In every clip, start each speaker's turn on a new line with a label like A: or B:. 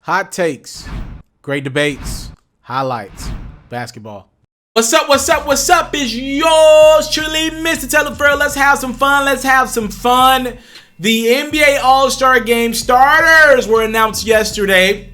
A: hot takes, great debates, highlights, basketball. What's up, what's up, what's up? It's yours truly, Mr.Taliaferro. Let's have some fun, let's have some fun. The NBA All-Star Game starters were announced yesterday.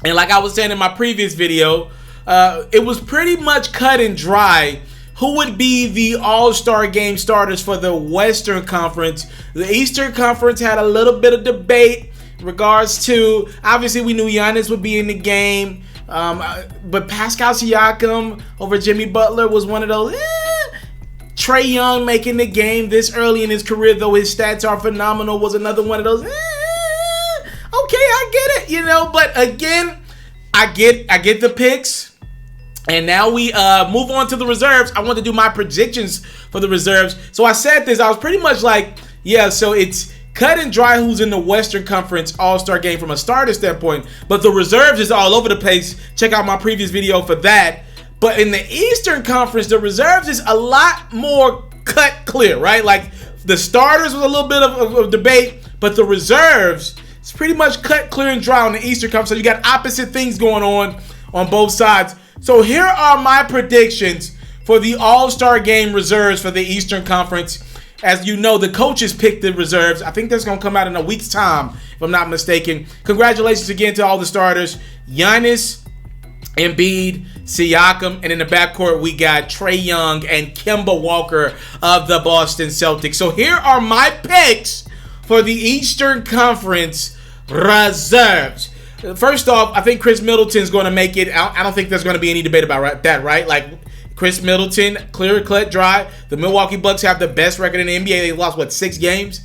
A: And like I was saying in my previous video, it was pretty much cut and dry who would be the All-Star Game starters for the Western Conference. The Eastern Conference had a little bit of debate in regards to, obviously we knew Giannis would be in the game, but Pascal Siakam over Jimmy Butler was one of those. Trae Young making the game this early in his career, though his stats are phenomenal, was another one of those. Okay, I get it, but again, I get the picks. And now we move on to the reserves. I want to do my predictions for the reserves. So I said this. I was pretty much like, yeah, so it's cut and dry who's in the Western Conference All-Star Game from a starter standpoint. But the reserves is all over the place. Check out my previous video for that. But in the Eastern Conference, the reserves is a lot more cut clear, right? Like the starters was a little bit of debate, but the reserves is pretty much cut clear and dry on the Eastern Conference. So you got opposite things going on both sides. So here are my predictions for the All-Star Game reserves for the Eastern Conference. As you know, the coaches picked the reserves. I think that's going to come out in a week's time, if I'm not mistaken. Congratulations again to all the starters. Giannis, Embiid, Siakam, and in the backcourt we got Trae Young and Kemba Walker of the Boston Celtics. So here are my picks for the Eastern Conference reserves. First off, I think Chris Middleton's going to make it. I don't think there's going to be any debate about that, right? Like, Chris Middleton, clear cut dry. The Milwaukee Bucks have the best record in the NBA. They lost, 6 games?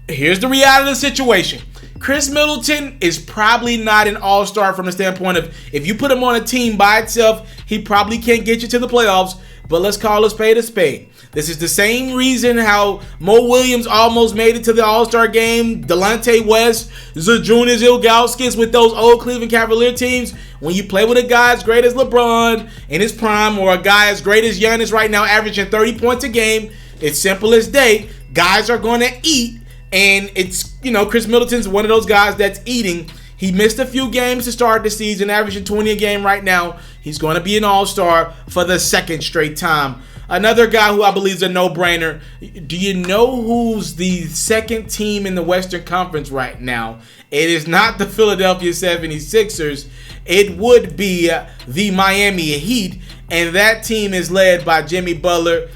A: Here's the reality of the situation. Chris Middleton is probably not an all-star from the standpoint of if you put him on a team by itself, he probably can't get you to the playoffs. But let's call a spade a spade. This is the same reason how Mo Williams almost made it to the All-Star game. Delonte West, Zydrunas Ilgauskas with those old Cleveland Cavalier teams. When you play with a guy as great as LeBron in his prime or a guy as great as Giannis right now averaging 30 points a game, it's simple as day. Guys are going to eat. And it's, Chris Middleton's one of those guys that's eating. He missed a few games to start the season, averaging 20 a game right now. He's going to be an all-star for the second straight time. Another guy who I believe is a no-brainer. Do you know who's the second team in the Western Conference right now? It is not the Philadelphia 76ers. It would be the Miami Heat. And that team is led by Jimmy Butler.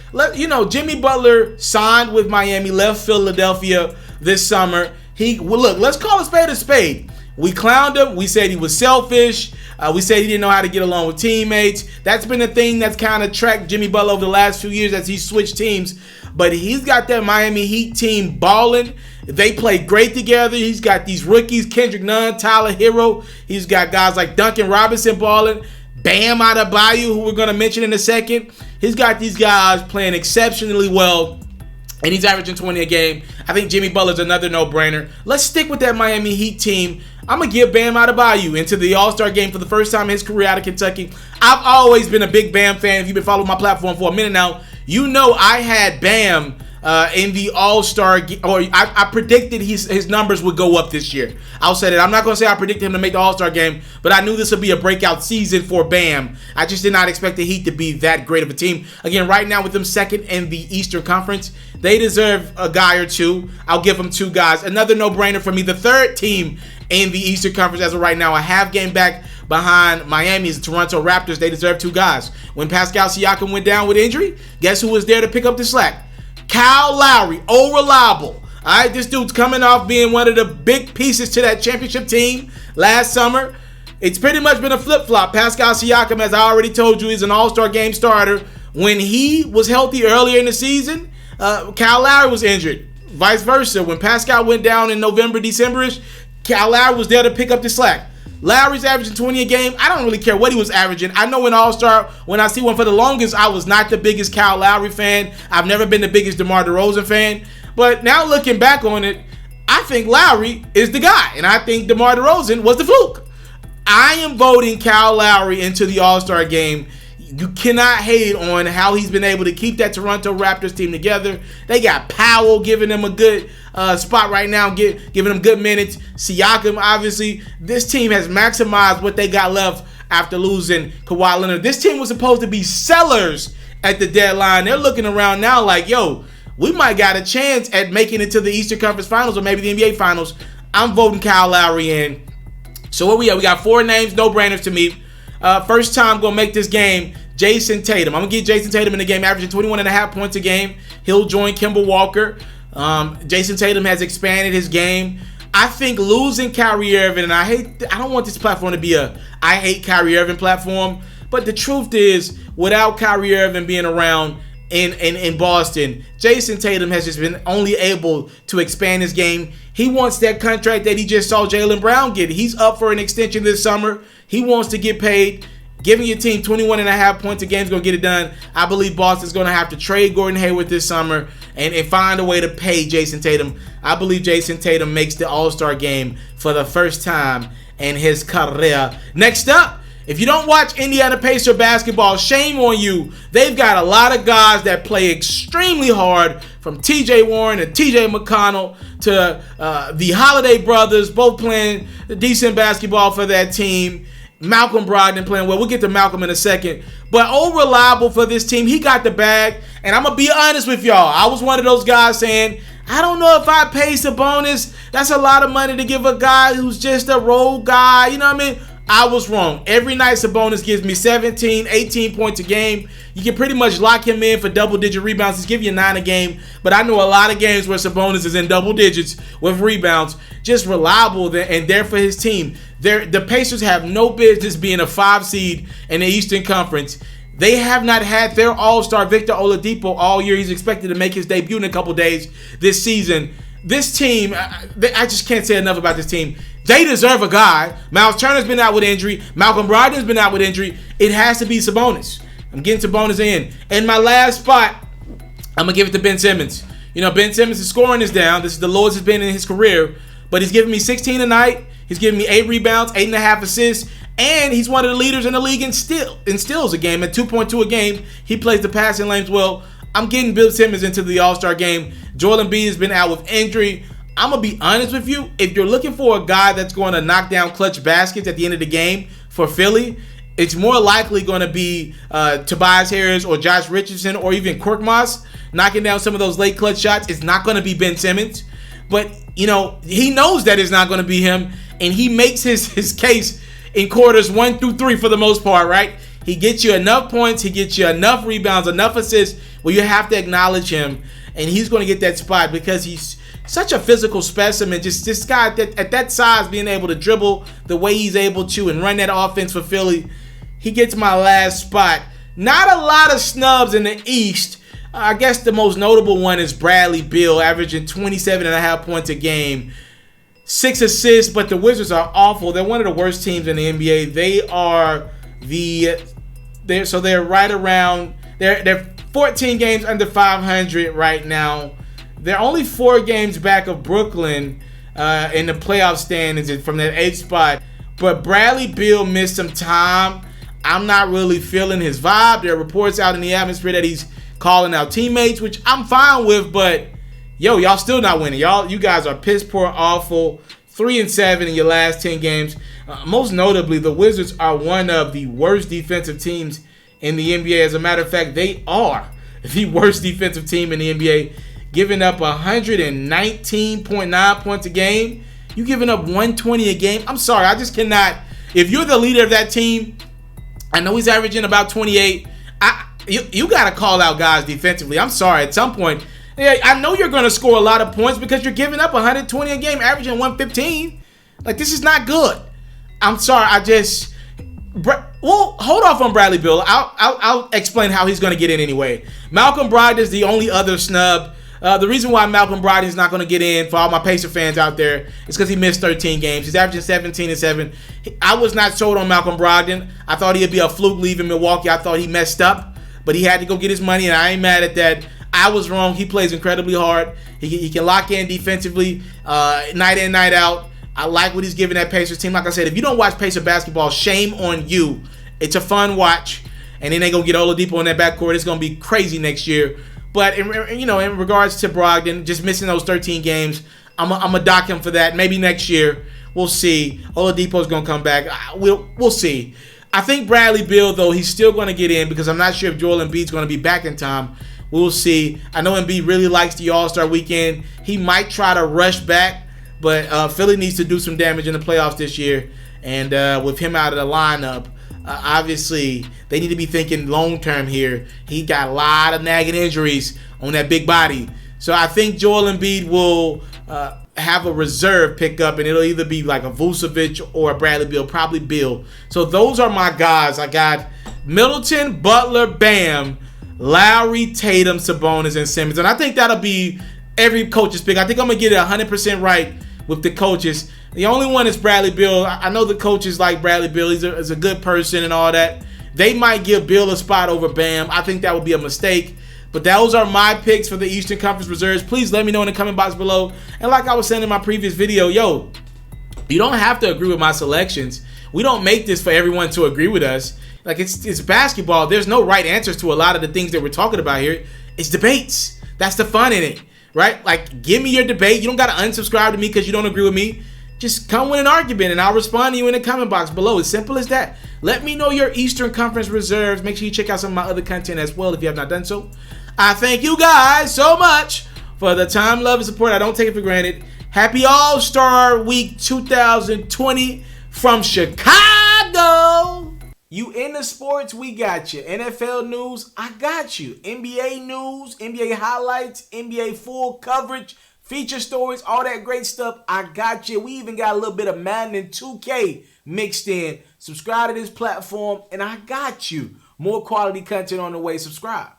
A: Jimmy Butler signed with Miami, left Philadelphia this summer. Look, let's call a spade a spade. We clowned him. We said he was selfish. We said he didn't know how to get along with teammates. That's been the thing that's kind of tracked Jimmy Butler over the last few years as he switched teams. But he's got that Miami Heat team balling. They play great together. He's got these rookies, Kendrick Nunn, Tyler Hero. He's got guys like Duncan Robinson balling. Bam Adebayo, who we're going to mention in a second. He's got these guys playing exceptionally well. And he's averaging 20 a game. I think Jimmy Butler's another no-brainer. Let's stick with that Miami Heat team. I'm going to give Bam Adebayo into the All-Star game for the first time in his career out of Kentucky. I've always been a big Bam fan. If you've been following my platform for a minute now, you know I had Bam in the All-Star game. Or I predicted his numbers would go up this year. I'll say that. I'm not going to say I predicted him to make the All-Star game, but I knew this would be a breakout season for Bam. I just did not expect the Heat to be that great of a team. Again, right now with them second in the Eastern Conference, they deserve a guy or two. I'll give them 2 guys. Another no-brainer for me. The third team in the Eastern Conference as of right now, a half game back behind Miami's Toronto Raptors. They deserve 2 guys. When Pascal Siakam went down with injury, guess who was there to pick up the slack? Kyle Lowry, reliable. All right, this dude's coming off being one of the big pieces to that championship team last summer. It's pretty much been a flip-flop. Pascal Siakam, as I already told you, is an all-star game starter. When he was healthy earlier in the season, Kyle Lowry was injured. Vice versa. When Pascal went down in November, December-ish, Kyle Lowry was there to pick up the slack. Lowry's averaging 20 a game. I don't really care what he was averaging. I know in All-Star, when I see one for the longest, I was not the biggest Kyle Lowry fan. I've never been the biggest DeMar DeRozan fan. But now looking back on it, I think Lowry is the guy. And I think DeMar DeRozan was the fluke. I am voting Kyle Lowry into the All-Star game. you cannot hate on how he's been able to keep that Toronto Raptors team together. They got Powell giving them a good spot right now, giving them good minutes. Siakam, obviously. This team has maximized what they got left after losing Kawhi Leonard. This team was supposed to be sellers at the deadline. They're looking around now like, yo, we might got a chance at making it to the Eastern Conference Finals or maybe the NBA Finals. I'm voting Kyle Lowry in. So what we got? We got 4 names, no-brainers to me. First time going to make this game, Jason Tatum. I'm going to get Jason Tatum in the game, averaging 21.5 points a game. He'll join Kemba Walker. Jason Tatum has expanded his game. I think losing Kyrie Irving, and I don't want this platform to be a I hate Kyrie Irving platform, but the truth is, without Kyrie Irving being around in Boston, Jason Tatum has just been only able to expand his game. He wants that contract that he just saw Jaylen Brown get. He's up for an extension this summer. He wants to get paid. Giving your team 21.5 points a game is going to get it done. I believe Boston's going to have to trade Gordon Hayward this summer and find a way to pay Jason Tatum. I believe Jason Tatum makes the All-Star game for the first time in his career. Next up, if you don't watch Indiana Pacer basketball, shame on you. They've got a lot of guys that play extremely hard, from T.J. Warren to T.J. McConnell to the Holiday brothers, both playing decent basketball for that team. Malcolm Brogdon playing well. We'll get to Malcolm in a second. But reliable for this team. He got the bag. And I'm going to be honest with y'all. I was one of those guys saying, I don't know if I pay Sabonis. That's a lot of money to give a guy who's just a role guy. You know what I mean? I was wrong. Every night Sabonis gives me 17, 18 points a game. You can pretty much lock him in for double-digit rebounds. He's giving you 9 a game. But I know a lot of games where Sabonis is in double digits with rebounds. Just reliable and there for his team. The Pacers have no business being a 5 seed in the Eastern Conference. They have not had their all-star Victor Oladipo all year. He's expected to make his debut in a couple days this season. This team, I just can't say enough about this team. They deserve a guy. Miles Turner's been out with injury. Malcolm Brogdon's been out with injury. It has to be Sabonis. I'm getting Sabonis in. And my last spot, I'm going to give it to Ben Simmons. You know, Ben Simmons' scoring is down. This is the lowest it's been in his career. But he's giving me 16 a night. He's giving me 8 rebounds, 8.5 assists. And he's one of the leaders in the league in steals a game at 2.2 a game. He plays the passing lanes well. I'm getting Bill Simmons into the All-Star game. Joel Embiid has been out with injury. I'm going to be honest with you. If you're looking for a guy that's going to knock down clutch baskets at the end of the game for Philly, it's more likely going to be Tobias Harris or Josh Richardson or even Korkmaz knocking down some of those late clutch shots. It's not going to be Ben Simmons. But, you know, he knows that it's not going to be him, and he makes his case in quarters 1 through 3 for the most part, right? He gets you enough points. He gets you enough rebounds, enough assists where you have to acknowledge him, and he's going to get that spot because he's such a physical specimen. Just this guy at that size being able to dribble the way he's able to and run that offense for Philly. He gets my last spot. Not a lot of snubs in the East. I guess the most notable one is Bradley Beal, averaging 27.5 points a game. 6 assists, but the Wizards are awful. They're one of the worst teams in the NBA. They're right around, they're 14 games under 500 right now. They're only 4 games back of Brooklyn in the playoff standings from that 8th spot. But Bradley Beal missed some time. I'm not really feeling his vibe. There are reports out in the atmosphere that he's calling out teammates, which I'm fine with, but y'all still not winning. You guys are piss poor, awful. 3-7 in your last 10 games. Most notably, the Wizards are one of the worst defensive teams in the NBA. As a matter of fact, they are the worst defensive team in the NBA, giving up 119.9 points a game. You giving up 120 a game. I'm sorry, I just cannot. If you're the leader of that team, I know he's averaging about 28. You got to call out guys defensively. I'm sorry, at some point. I know you're going to score a lot of points because you're giving up 120 a game, averaging 115. Like, this is not good. I'm sorry. Hold off on Bradley Beal. I'll explain how he's going to get in anyway. Malcolm Brogdon is the only other snub. The reason why Malcolm Brogdon is not going to get in for all my Pacer fans out there is because he missed 13 games. He's averaging 17-7. I was not sold on Malcolm Brogdon. I thought he'd be a fluke leaving Milwaukee. I thought he messed up, but he had to go get his money, and I ain't mad at that. I was wrong. He plays incredibly hard. He can lock in defensively night in, night out. I like what he's giving that Pacers team. Like I said, if you don't watch Pacer basketball, shame on you. It's a fun watch. and then they're going to get Oladipo in that backcourt. It's going to be crazy next year. But, in regards to Brogdon, just missing those 13 games, I'm going to dock him for that. Maybe next year. We'll see. Oladipo's going to come back. We'll see. I think Bradley Beal, though, he's still going to get in because I'm not sure if Joel Embiid's going to be back in time. We'll see. I know Embiid really likes the All-Star weekend. He might try to rush back, but Philly needs to do some damage in the playoffs this year. And with him out of the lineup, obviously, they need to be thinking long-term here. He got a lot of nagging injuries on that big body. So I think Joel Embiid will have a reserve pickup, and it'll either be like a Vucevic or a Bradley Beal, probably Beal. So those are my guys. I got Middleton, Butler, Bam, Lowry, Tatum, Sabonis, and Simmons. And I think that'll be every coach's pick. I think I'm going to get it 100% right with the coaches. The only one is Bradley Beal. I know the coaches like Bradley Beal. He's a good person and all that. They might give Beal a spot over Bam. I think that would be a mistake. But those are my picks for the Eastern Conference reserves. Please let me know in the comment box below. And like I was saying in my previous video, you don't have to agree with my selections. We don't make this for everyone to agree with us. Like, it's basketball. There's no right answers to a lot of the things that we're talking about here. It's debates. That's the fun in it, right? Like, give me your debate. You don't got to unsubscribe to me because you don't agree with me. Just come with an argument, and I'll respond to you in the comment box below. As simple as that. Let me know your Eastern Conference reserves. Make sure you check out some of my other content as well if you have not done so. I thank you guys so much for the time, love, and support. I don't take it for granted. Happy All-Star Week 2020 from Chicago. You into sports, we got you. NFL news, I got you. NBA news, NBA highlights, NBA full coverage, feature stories, all that great stuff, I got you. We even got a little bit of Madden and 2K mixed in. Subscribe to this platform, and I got you. More quality content on the way. Subscribe.